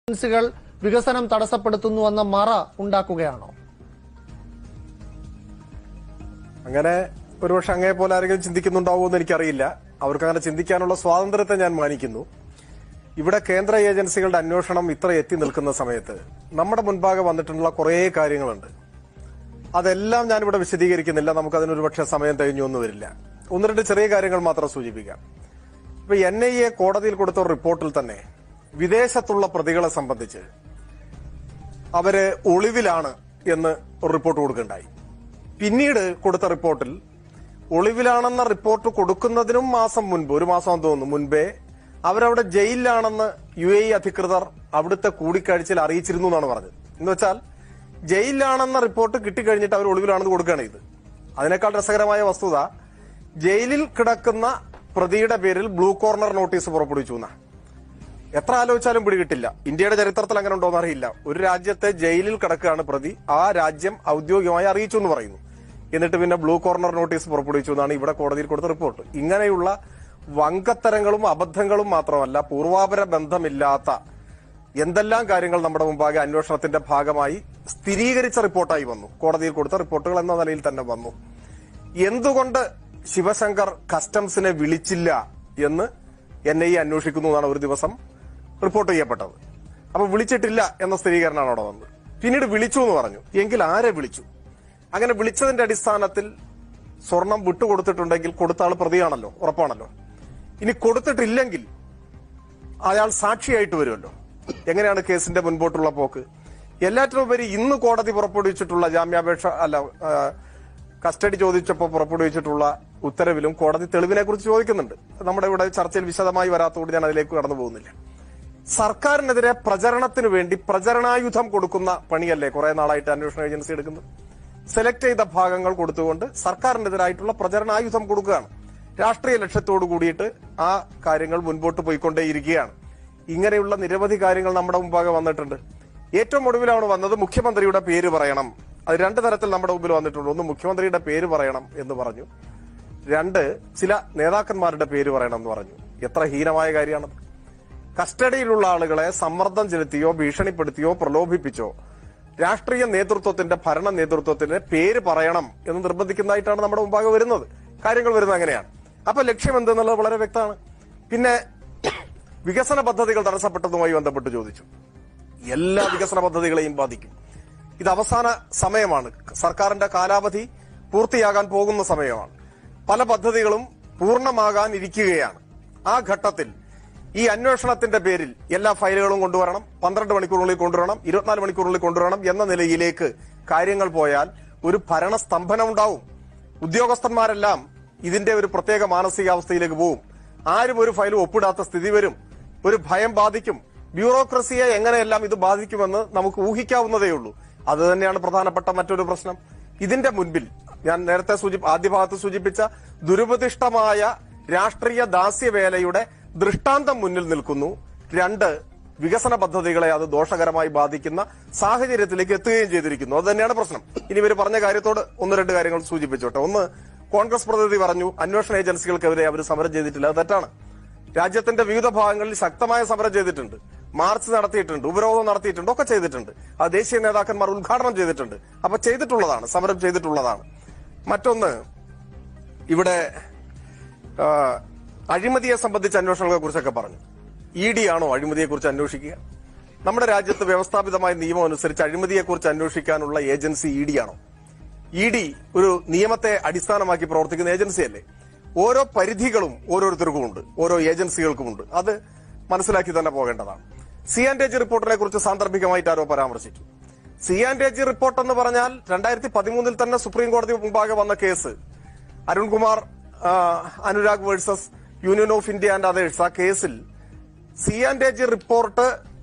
ഏജൻസികൾ വികസനം തടസ്സപ്പെടുത്തുന്നുവെന്ന മറ ഉണ്ടാക്കുകയാണോ? അങ്ങനെ ഒരുപക്ഷെ അങ്ങേ പോലെ ആരെങ്കിലും ചിന്തിക്കുന്നുണ്ടാവുമോ എന്ന് എനിക്കറിയില്ല. അവർക്ക് അങ്ങനെ ചിന്തിക്കാനുള്ള സ്വാതന്ത്ര്യത്തെ ഞാൻ മാനിക്കുന്നു. ഇവിടെ കേന്ദ്ര ഏജൻസികളുടെ അന്വേഷണം ഇത്ര എത്തി നിൽക്കുന്ന സമയത്ത് നമ്മുടെ മുൻപാകെ വന്നിട്ടുള്ള കുറേ കാര്യങ്ങളുണ്ട്. അതെല്ലാം ഞാനിവിടെ വിശദീകരിക്കുന്നില്ല. നമുക്കതിനൊരു പക്ഷേ സമയം തികഞ്ഞൊന്നും വരില്ല. ഒന്ന് രണ്ട് ചെറിയ കാര്യങ്ങൾ മാത്രം സൂചിപ്പിക്കാം. ഇപ്പൊ NIA കോടതിയിൽ കൊടുത്ത ഒരു റിപ്പോർട്ടിൽ തന്നെ വിദേശത്തുള്ള പ്രതികളെ സംബന്ധിച്ച് അവര് ഒളിവിലാണ് എന്ന് ഒരു റിപ്പോർട്ട് കൊടുക്കുകയുണ്ടായി. പിന്നീട് കൊടുത്ത റിപ്പോർട്ടിൽ ഒളിവിലാണെന്ന റിപ്പോർട്ട് കൊടുക്കുന്നതിനും മാസം മുൻപ്, ഒരു മാസം തോന്നുന്നു മുൻപേ, അവരവിടെ ജയിലിലാണെന്ന് UAE അധികൃതർ അവിടുത്തെ കൂടിക്കാഴ്ചയിൽ അറിയിച്ചിരുന്നു എന്നാണ് പറഞ്ഞത്. എന്ന് വെച്ചാൽ ജയിലിലാണെന്ന റിപ്പോർട്ട് കിട്ടിക്കഴിഞ്ഞിട്ട് അവർ ഒളിവിലാണെന്ന് കൊടുക്കുകയാണ് ഇത്. അതിനേക്കാൾ രസകരമായ വസ്തുത, ജയിലിൽ കിടക്കുന്ന പ്രതിയുടെ പേരിൽ ബ്ലൂ കോർണർ നോട്ടീസ് പുറപ്പെടുവിച്ചു എന്നാണ്. എത്ര ആലോചിച്ചാലും പിടികിട്ടില്ല. ഇന്ത്യയുടെ ചരിത്രത്തിൽ അങ്ങനെ ഉണ്ടോന്ന് അറിയില്ല. ഒരു രാജ്യത്തെ ജയിലിൽ കിടക്കുകയാണ് പ്രതി, ആ രാജ്യം ഔദ്യോഗികമായി അറിയിച്ചു എന്ന് പറയുന്നു. എന്നിട്ട് പിന്നെ ബ്ലൂ കോർണർ നോട്ടീസ് പുറപ്പെടുവിച്ചു എന്നാണ് ഇവിടെ കോടതിയിൽ കൊടുത്ത റിപ്പോർട്ട്. ഇങ്ങനെയുള്ള വങ്കത്തരങ്ങളും അബദ്ധങ്ങളും മാത്രമല്ല, പൂർവാപര ബന്ധമില്ലാത്ത എന്തെല്ലാം കാര്യങ്ങൾ നമ്മുടെ മുമ്പാകെ അന്വേഷണത്തിന്റെ ഭാഗമായി സ്ഥിരീകരിച്ച റിപ്പോർട്ടായി വന്നു. കോടതിയിൽ കൊടുത്ത റിപ്പോർട്ടുകൾ എന്ന നിലയിൽ തന്നെ വന്നു. എന്തുകൊണ്ട് ശിവശങ്കർ കസ്റ്റംസിനെ വിളിച്ചില്ല എന്ന് NIA അന്വേഷിക്കുന്നു എന്നാണ് ഒരു ദിവസം റിപ്പോർട്ട് ചെയ്യപ്പെട്ടത്. അപ്പൊ വിളിച്ചിട്ടില്ല എന്ന സ്ഥിരീകരണമാണ് അവിടെ വന്നത്. പിന്നീട് വിളിച്ചു എന്ന് പറഞ്ഞു. എങ്കിൽ ആരെ വിളിച്ചു? അങ്ങനെ വിളിച്ചതിന്റെ അടിസ്ഥാനത്തിൽ സ്വർണം വിട്ടുകൊടുത്തിട്ടുണ്ടെങ്കിൽ കൊടുത്ത ആൾ പ്രതിയാണല്ലോ, ഉറപ്പാണല്ലോ. ഇനി കൊടുത്തിട്ടില്ലെങ്കിൽ അയാൾ സാക്ഷിയായിട്ട് വരുമല്ലോ. എങ്ങനെയാണ് കേസിന്റെ മുൻപോട്ടുള്ള പോക്ക്? എല്ലാറ്റിനുപരി ഇന്ന് കോടതി പുറപ്പെടുവിച്ചിട്ടുള്ള ജാമ്യാപേക്ഷ കസ്റ്റഡി ചോദിച്ചപ്പോൾ പുറപ്പെടുവിച്ചിട്ടുള്ള ഉത്തരവിലും കോടതി തെളിവിനെ കുറിച്ച് ചോദിക്കുന്നുണ്ട്. നമ്മുടെ ഇവിടെ ചർച്ചയിൽ വിശദമായി വരാത്തതുകൊണ്ട് ഞാൻ അതിലേക്ക് കടന്നു പോകുന്നില്ല. സർക്കാരിനെതിരെ പ്രചരണത്തിന് വേണ്ടി പ്രചരണായുധം കൊടുക്കുന്ന പണിയല്ലേ കുറെ നാളായിട്ട് അന്വേഷണ ഏജൻസി എടുക്കുന്നത്? സെലക്ട് ചെയ്ത ഭാഗങ്ങൾ കൊടുത്തുകൊണ്ട് സർക്കാരിനെതിരായിട്ടുള്ള പ്രചരണായുധം കൊടുക്കുകയാണ്. രാഷ്ട്രീയ ലക്ഷ്യത്തോടു കൂടിയിട്ട് ആ കാര്യങ്ങൾ മുൻപോട്ട് പോയിക്കൊണ്ടേയിരിക്കുകയാണ്. ഇങ്ങനെയുള്ള നിരവധി കാര്യങ്ങൾ നമ്മുടെ മുമ്പാകെ വന്നിട്ടുണ്ട്. ഏറ്റവും ഒടുവിലാണ് വന്നത് മുഖ്യമന്ത്രിയുടെ പേര് പറയണം. അത് രണ്ട് തരത്തിൽ നമ്മുടെ മുമ്പിൽ വന്നിട്ടുണ്ട്. ഒന്ന്, മുഖ്യമന്ത്രിയുടെ പേര് പറയണം എന്ന് പറഞ്ഞു. രണ്ട്, ചില നേതാക്കന്മാരുടെ പേര് പറയണം എന്ന് പറഞ്ഞു. എത്ര ഹീനമായ കാര്യമാണത്! കസ്റ്റഡിയിലുള്ള ആളുകളെ സമ്മർദ്ദം ചെലുത്തിയോ ഭീഷണിപ്പെടുത്തിയോ പ്രലോഭിപ്പിച്ചോ രാഷ്ട്രീയ നേതൃത്വത്തിന്റെ, ഭരണ നേതൃത്വത്തിന്റെ പേര് പറയണം എന്ന് നിർബന്ധിക്കുന്നതായിട്ടാണ് നമ്മുടെ മുമ്പാകെ വരുന്നത്. കാര്യങ്ങൾ വരുന്നത് അങ്ങനെയാണ്. അപ്പൊ ലക്ഷ്യം എന്തെന്നുള്ളത് വളരെ വ്യക്തമാണ്. പിന്നെ വികസന പദ്ധതികൾ തടസ്സപ്പെട്ടതുമായി ബന്ധപ്പെട്ട് ചോദിച്ചു. എല്ലാ വികസന പദ്ധതികളെയും ബാധിക്കും. ഇത് അവസാന സമയമാണ്. സർക്കാരിന്റെ കാലാവധി പൂർത്തിയാകാൻ പോകുന്ന സമയമാണ്. പല പദ്ധതികളും പൂർണ്ണമാകാൻ ഇരിക്കുകയാണ്. ആ ഘട്ടത്തിൽ ഈ അന്വേഷണത്തിന്റെ പേരിൽ എല്ലാ ഫയലുകളും കൊണ്ടുവരണം, 12 മണിക്കൂറിനുള്ളിൽ കൊണ്ടുവരണം, 24 മണിക്കൂറിനുള്ളിൽ കൊണ്ടുവരണം എന്ന നിലയിലേക്ക് കാര്യങ്ങൾ പോയാൽ ഒരു ഭരണസ്തംഭനം ഉണ്ടാവും. ഉദ്യോഗസ്ഥന്മാരെല്ലാം ഇതിന്റെ ഒരു പ്രത്യേക മാനസികാവസ്ഥയിലേക്ക് പോവും. ആരും ഒരു ഫയലും ഒപ്പിടാത്ത സ്ഥിതി വരും. ഒരു ഭയം ബാധിക്കും. ബ്യൂറോക്രസിയെ എങ്ങനെയെല്ലാം ഇത് ബാധിക്കുമെന്ന് നമുക്ക് ഊഹിക്കാവുന്നതേ ഉള്ളൂ. അത് തന്നെയാണ് പ്രധാനപ്പെട്ട മറ്റൊരു പ്രശ്നം. ഇതിന്റെ മുൻപിൽ ഞാൻ നേരത്തെ ആദ്യ ഭാഗത്ത് സൂചിപ്പിച്ച ദുരുപദിഷ്ടമായ രാഷ്ട്രീയ ദാസ്യവേലയുടെ ദൃഷ്ടാന്തം മുന്നിൽ നിൽക്കുന്നു. രണ്ട്, വികസന പദ്ധതികളെ അത് ദോഷകരമായി ബാധിക്കുന്ന സാഹചര്യത്തിലേക്ക് എത്തുകയും ചെയ്തിരിക്കുന്നു. അത് തന്നെയാണ് പ്രശ്നം. ഇനി ഇവർ പറഞ്ഞ കാര്യത്തോട് ഒന്ന് രണ്ട് കാര്യങ്ങൾ സൂചിപ്പിച്ചോട്ടെ. ഒന്ന്, കോൺഗ്രസ് പ്രതിനിധി പറഞ്ഞു അന്വേഷണ ഏജൻസികൾക്കെതിരെ അവർ സമരം ചെയ്തിട്ടില്ല. അത് തെറ്റാണ്. രാജ്യത്തിന്റെ വിവിധ ഭാഗങ്ങളിൽ ശക്തമായ സമരം ചെയ്തിട്ടുണ്ട്. മാർച്ച് നടത്തിയിട്ടുണ്ട്, ഉപരോധം നടത്തിയിട്ടുണ്ട്, ഒക്കെ ചെയ്തിട്ടുണ്ട്. അത് ദേശീയ നേതാക്കന്മാർ ഉദ്ഘാടനം ചെയ്തിട്ടുണ്ട്. അപ്പൊ ചെയ്തിട്ടുള്ളതാണ്, സമരം ചെയ്തിട്ടുള്ളതാണ്. മറ്റൊന്ന്, ഇവിടെ അഴിമതിയെ സംബന്ധിച്ച അന്വേഷണങ്ങളെ കുറിച്ചൊക്കെ പറഞ്ഞു. ED ആണോ അഴിമതിയെക്കുറിച്ച് അന്വേഷിക്കുക? നമ്മുടെ രാജ്യത്ത് വ്യവസ്ഥാപിതമായ നിയമം അനുസരിച്ച് അഴിമതിയെക്കുറിച്ച് അന്വേഷിക്കാനുള്ള ഏജൻസി ED ആണോ? ED ഒരു നിയമത്തെ അടിസ്ഥാനമാക്കി പ്രവർത്തിക്കുന്ന ഏജൻസിയല്ലേ? ഓരോ പരിധികളും ഓരോരുത്തർക്കുമുണ്ട്, ഓരോ ഏജൻസികൾക്കുമുണ്ട്. അത് മനസ്സിലാക്കി തന്നെ പോകേണ്ടതാണ്. C&AG റിപ്പോർട്ടിനെ കുറിച്ച് സാന്ദർഭികമായിട്ട് ആരോ പരാമർശിച്ചു. C&AG റിപ്പോർട്ട് എന്ന് പറഞ്ഞാൽ 2013 തന്നെ സുപ്രീം കോടതി മുമ്പാകെ വന്ന case, Arunkumar Anurag versus union of India and others. ആ കേസിൽ C&AG റിപ്പോർട്ട്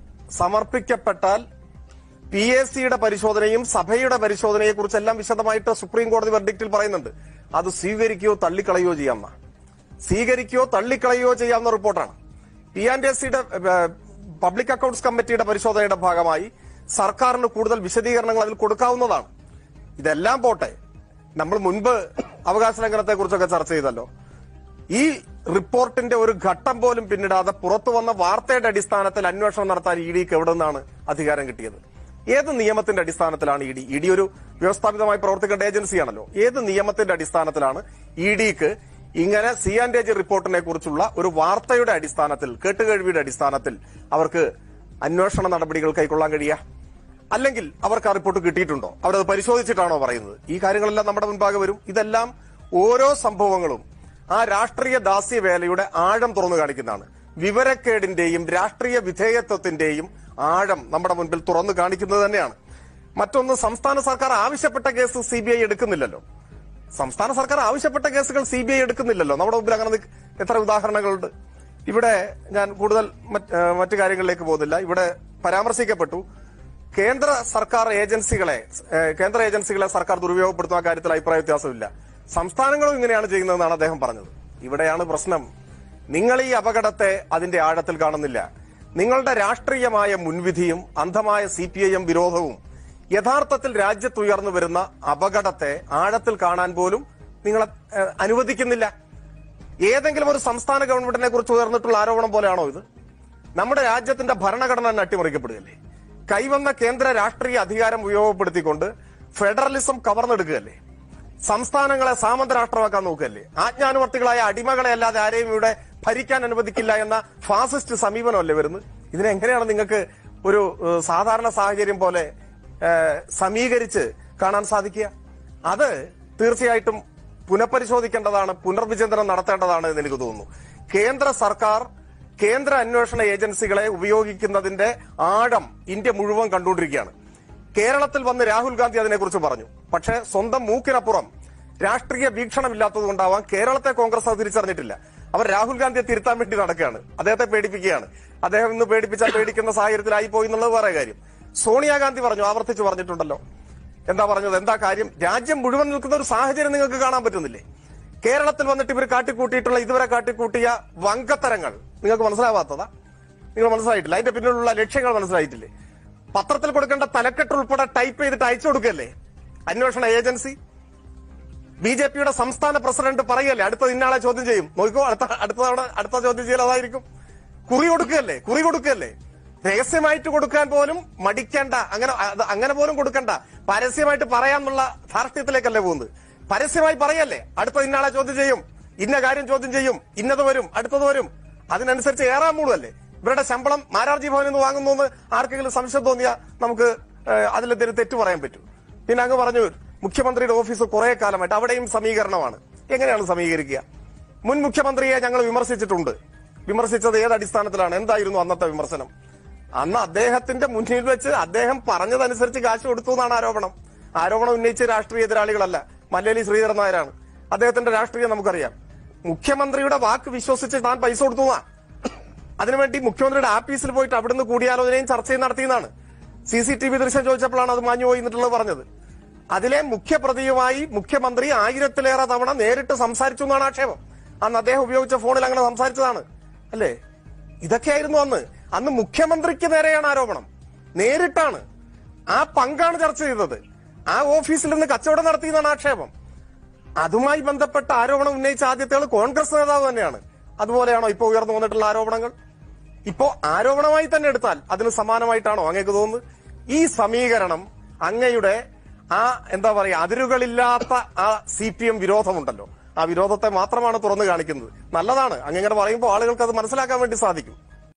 സമർപ്പിക്കപ്പെട്ടാൽ PACയുടെ പരിശോധനയും സഭയുടെ പരിശോധനയെ കുറിച്ചെല്ലാം വിശദമായിട്ട് സുപ്രീം കോടതി വെർഡിക്റ്റിൽ പറയുന്നുണ്ട്. അത് സ്വീകരിക്കുകയോ തള്ളിക്കളയോ ചെയ്യാവുന്ന, ചെയ്യാവുന്ന റിപ്പോർട്ടാണ്. P&ACയുടെ പബ്ലിക് അക്കൌണ്ട്സ് കമ്മിറ്റിയുടെ പരിശോധനയുടെ ഭാഗമായി സർക്കാരിന് കൂടുതൽ വിശദീകരണങ്ങൾ അതിൽ കൊടുക്കാവുന്നതാണ്. ഇതെല്ലാം പോട്ടെ, നമ്മൾ മുൻപ് അവകാശ ലംഘനത്തെ കുറിച്ചൊക്കെ ചർച്ച ചെയ്തല്ലോ. ഈ റിപ്പോർട്ടിന്റെ ഒരു ഘട്ടം പോലും പിന്നിടാതെ പുറത്തു വന്ന വാർത്തയുടെ അടിസ്ഥാനത്തിൽ അന്വേഷണം നടത്താൻ ഇ ഡിക്ക് എവിടെ നിന്നാണ് അധികാരം കിട്ടിയത്? ഏത് നിയമത്തിന്റെ അടിസ്ഥാനത്തിലാണ് ഇ ഡി ഒരു വ്യവസ്ഥാപിതമായി പ്രവർത്തിക്കേണ്ട ഏജൻസിയാണല്ലോ. ഏത് നിയമത്തിന്റെ അടിസ്ഥാനത്തിലാണ് ഇ ഡിക്ക് ഇങ്ങനെ CAG റിപ്പോർട്ടിനെ കുറിച്ചുള്ള ഒരു വാർത്തയുടെ അടിസ്ഥാനത്തിൽ, കേട്ടുകേഴ്വിയുടെ അടിസ്ഥാനത്തിൽ അവർക്ക് അന്വേഷണ നടപടികൾ കൈക്കൊള്ളാൻ കഴിയുക? അല്ലെങ്കിൽ അവർക്ക് ആ റിപ്പോർട്ട് കിട്ടിയിട്ടുണ്ടോ? അവരത് പരിശോധിച്ചിട്ടാണോ പറയുന്നത്? ഈ കാര്യങ്ങളെല്ലാം നമ്മുടെ മുൻപാകെ വരും. ഇതെല്ലാം ഓരോ സംഭവങ്ങളും ആ രാഷ്ട്രീയ ദാസ്യവേലയുടെ ആഴം തുറന്നു കാണിക്കുന്നതാണ്. വിവരക്കേടിന്റെയും രാഷ്ട്രീയ വിധേയത്വത്തിന്റെയും ആഴം നമ്മുടെ മുൻപിൽ തുറന്നു കാണിക്കുന്നത് തന്നെയാണ്. മറ്റൊന്ന്, സംസ്ഥാന സർക്കാർ ആവശ്യപ്പെട്ട കേസ് CBI എടുക്കുന്നില്ലല്ലോ. സംസ്ഥാന സർക്കാർ ആവശ്യപ്പെട്ട കേസുകൾ CBI എടുക്കുന്നില്ലല്ലോ. നമ്മുടെ മുമ്പിൽ അങ്ങനെ എത്ര ഉദാഹരണങ്ങളുണ്ട്. ഇവിടെ ഞാൻ കൂടുതൽ മറ്റു കാര്യങ്ങളിലേക്ക് പോകുന്നില്ല. ഇവിടെ പരാമർശിക്കപ്പെട്ടു കേന്ദ്ര ഏജൻസികളെ സർക്കാർ ദുരുപയോഗപ്പെടുത്തുന്ന കാര്യത്തിൽ അഭിപ്രായ വ്യത്യാസമില്ല, സംസ്ഥാനങ്ങളും ഇങ്ങനെയാണ് ചെയ്യുന്നതെന്നാണ് അദ്ദേഹം പറഞ്ഞത്. ഇവിടെയാണ് പ്രശ്നം. നിങ്ങൾ ഈ അപകടത്തെ അതിന്റെ ആഴത്തിൽ കാണുന്നില്ല. നിങ്ങളുടെ രാഷ്ട്രീയമായ മുൻവിധിയും അന്ധമായ CPIM വിരോധവും യഥാർത്ഥത്തിൽ രാജ്യത്തുയർന്നു വരുന്ന അപകടത്തെ ആഴത്തിൽ കാണാൻ പോലും നിങ്ങളെ അനുവദിക്കുന്നില്ല. ഏതെങ്കിലും ഒരു സംസ്ഥാന ഗവൺമെന്റിനെ കുറിച്ച് ഉയർന്നിട്ടുള്ള ആരോപണം പോലെയാണോ ഇത്? നമ്മുടെ രാജ്യത്തിന്റെ ഭരണഘടന അട്ടിമറിക്കപ്പെടുകയല്ലേ? കൈവന്ന കേന്ദ്ര രാഷ്ട്രീയ അധികാരം ഉപയോഗപ്പെടുത്തിക്കൊണ്ട് ഫെഡറലിസം കവർന്നെടുക്കുകയല്ലേ? സംസ്ഥാനങ്ങളെ സാമന്ത രാഷ്ട്രമാക്കാൻ നോക്കുകയല്ലേ? ആജ്ഞാനുവർത്തികളായ അടിമകളെ അല്ലാതെ ആരെയും ഇവിടെ ഭരിക്കാൻ അനുവദിക്കില്ല എന്ന ഫാസിസ്റ്റ് സമീപനമല്ലേ വരുന്നത്? ഇതിനെങ്ങനെയാണ് നിങ്ങൾക്ക് ഒരു സാധാരണ സാഹചര്യം പോലെ സമീകരിച്ച് കാണാൻ സാധിക്കുക? അത് തീർച്ചയായിട്ടും പുനഃപരിശോധിക്കേണ്ടതാണ്, പുനർവിചിന്തനം നടത്തേണ്ടതാണ് എന്ന് എനിക്ക് തോന്നുന്നു. കേന്ദ്ര സർക്കാർ കേന്ദ്ര അന്വേഷണ ഏജൻസികളെ ഉപയോഗിക്കുന്നതിന്റെ ആഴം ഇന്ത്യ മുഴുവൻ കണ്ടുകൊണ്ടിരിക്കുകയാണ്. കേരളത്തിൽ വന്ന് രാഹുൽ ഗാന്ധി അതിനെക്കുറിച്ച് പറഞ്ഞു. പക്ഷേ സ്വന്തം മൂക്കിനപ്പുറം രാഷ്ട്രീയ വീക്ഷണമില്ലാത്തതുകൊണ്ടാവാം കേരളത്തെ കോൺഗ്രസ് അത് തിരിച്ചറിഞ്ഞിട്ടില്ല. അവർ രാഹുൽ ഗാന്ധിയെ തിരുത്താൻ വേണ്ടി നടക്കുകയാണ്, അദ്ദേഹത്തെ പേടിപ്പിക്കുകയാണ്. അദ്ദേഹം ഇന്ന് പേടിപ്പിച്ചാൽ പേടിക്കുന്ന സാഹചര്യത്തിലായി പോയി എന്നുള്ളത് വേറെ കാര്യം. സോണിയാഗാന്ധി പറഞ്ഞു, ആവർത്തിച്ച് പറഞ്ഞിട്ടുണ്ടല്ലോ. എന്താ പറഞ്ഞത്? എന്താ കാര്യം? രാജ്യം മുഴുവൻ നിൽക്കുന്ന ഒരു സാഹചര്യം നിങ്ങൾക്ക് കാണാൻ പറ്റുന്നില്ലേ? കേരളത്തിൽ വന്നിട്ട് ഇവർ ഇതുവരെ കാട്ടിക്കൂട്ടിയ വങ്കത്തരങ്ങൾ നിങ്ങൾക്ക് മനസ്സിലാവാത്തതാ? നിങ്ങൾ മനസ്സിലായിട്ടില്ല? അതിന്റെ പിന്നിലുള്ള ലക്ഷ്യങ്ങൾ മനസ്സിലായിട്ടില്ലേ? പത്രത്തിൽ കൊടുക്കേണ്ട തലക്കെട്ട് ഉൾപ്പെടെ ടൈപ്പ് ചെയ്തിട്ട് അയച്ചു കൊടുക്കല്ലേ അന്വേഷണ ഏജൻസി? BJPയുടെ സംസ്ഥാന പ്രസിഡന്റ് പറയല്ലേ അടുത്ത ഇന്നാളെ ചോദ്യം ചെയ്യും, നോക്കോ അടുത്ത ചോദ്യം ചെയ്യൽ അതായിരിക്കും. കുറി കൊടുക്കുകയല്ലേ? രഹസ്യമായിട്ട് കൊടുക്കാൻ പോലും മടിക്കേണ്ട, അങ്ങനെ പോലും കൊടുക്കണ്ട, പരസ്യമായിട്ട് പറയാമെന്നുള്ള ധാർഷ്ട്യത്തിലേക്കല്ലേ പോകുന്നത്? പരസ്യമായി പറയല്ലേ അടുത്ത ഇന്നാളെ ചോദ്യം ചെയ്യും, ഇന്ന കാര്യം ചോദ്യം ചെയ്യും, ഇന്നത് വരും, അടുത്തത് വരും, അതിനനുസരിച്ച് ഏറാൻ മൂടുമല്ലേ? ഇവരുടെ ശമ്പളം മാരാർജി ഭവനിൽ നിന്ന് വാങ്ങുന്നു ആർക്കെങ്കിലും സംശയം തോന്നിയാൽ നമുക്ക് അതിലെന്തെങ്കിലും തെറ്റ് പറയാൻ പറ്റും. പിന്നെ അങ്ങ് പറഞ്ഞു മുഖ്യമന്ത്രിയുടെ ഓഫീസ് കുറെ കാലമായിട്ട് അവിടെയും സമീകരണമാണ്. എങ്ങനെയാണ് സമീകരിക്കുക? മുൻ മുഖ്യമന്ത്രിയെ ഞങ്ങൾ വിമർശിച്ചിട്ടുണ്ട്. വിമർശിച്ചത് ഏത് അടിസ്ഥാനത്തിലാണ്? എന്തായിരുന്നു അന്നത്തെ വിമർശനം? അന്ന് അദ്ദേഹത്തിന്റെ മുന്നിൽ വെച്ച് അദ്ദേഹം പറഞ്ഞതനുസരിച്ച് കാശ് കൊടുത്തു എന്നാണ് ആരോപണം. ആരോപണം ഉന്നയിച്ച രാഷ്ട്രീയ എതിരാളികളല്ല, മല്ലേലി ശ്രീധരൻ നായരാണ്. അദ്ദേഹത്തിന്റെ രാഷ്ട്രീയം നമുക്കറിയാം. മുഖ്യമന്ത്രിയുടെ വാക്ക് വിശ്വസിച്ച് താൻ പൈസ കൊടുത്തു. അതിനുവേണ്ടി മുഖ്യമന്ത്രിയുടെ ആഫീസിൽ പോയിട്ട് അവിടുന്ന് കൂടിയാലോചനയും ചർച്ചയും നടത്തിയെന്നാണ്. CCTV ദൃശ്യം ചോദിച്ചപ്പോഴാണ് അത് മാഞ്ഞുപോയി എന്നിട്ടുള്ളത് പറഞ്ഞത്. അതിലെ മുഖ്യപ്രതിയുമായി മുഖ്യമന്ത്രി 1000-ലേറെ തവണ നേരിട്ട് സംസാരിച്ചു എന്നാണ് ആക്ഷേപം. അന്ന് അദ്ദേഹം ഉപയോഗിച്ച ഫോണിൽ അങ്ങനെ സംസാരിച്ചതാണ് അല്ലേ? ഇതൊക്കെയായിരുന്നു അന്ന് മുഖ്യമന്ത്രിക്ക് നേരെയാണ് ആരോപണം, നേരിട്ടാണ്. ആ പങ്കാണ് ചർച്ച ചെയ്തത്. ആ ഓഫീസിൽ നിന്ന് കച്ചവടം നടത്തിയെന്നാണ് ആക്ഷേപം. അതുമായി ബന്ധപ്പെട്ട ആരോപണം ഉന്നയിച്ച ആദ്യത്തെ ആൾ കോൺഗ്രസ് നേതാവ് തന്നെയാണ്. അതുപോലെയാണോ ഇപ്പൊ ഉയർന്നു വന്നിട്ടുള്ള ആരോപണങ്ങൾ? ഇപ്പോ ആരോപണമായി തന്നെ എടുത്താൽ അതിന് സമാനമായിട്ടാണോ അങ്ങേക്ക് തോന്നുന്നത്? ഈ സമീകരണം അങ്ങയുടെ എന്താ പറയാ അതിരുകളില്ലാത്ത CPM വിരോധമുണ്ടല്ലോ, ആ വിരോധത്തെ മാത്രമാണ് തുറന്നു കാണിക്കുന്നത്. നല്ലതാണ്, അങ്ങനെ പറയുമ്പോൾ ആളുകൾക്ക് അത് മനസ്സിലാക്കാൻ വേണ്ടി സാധിക്കും.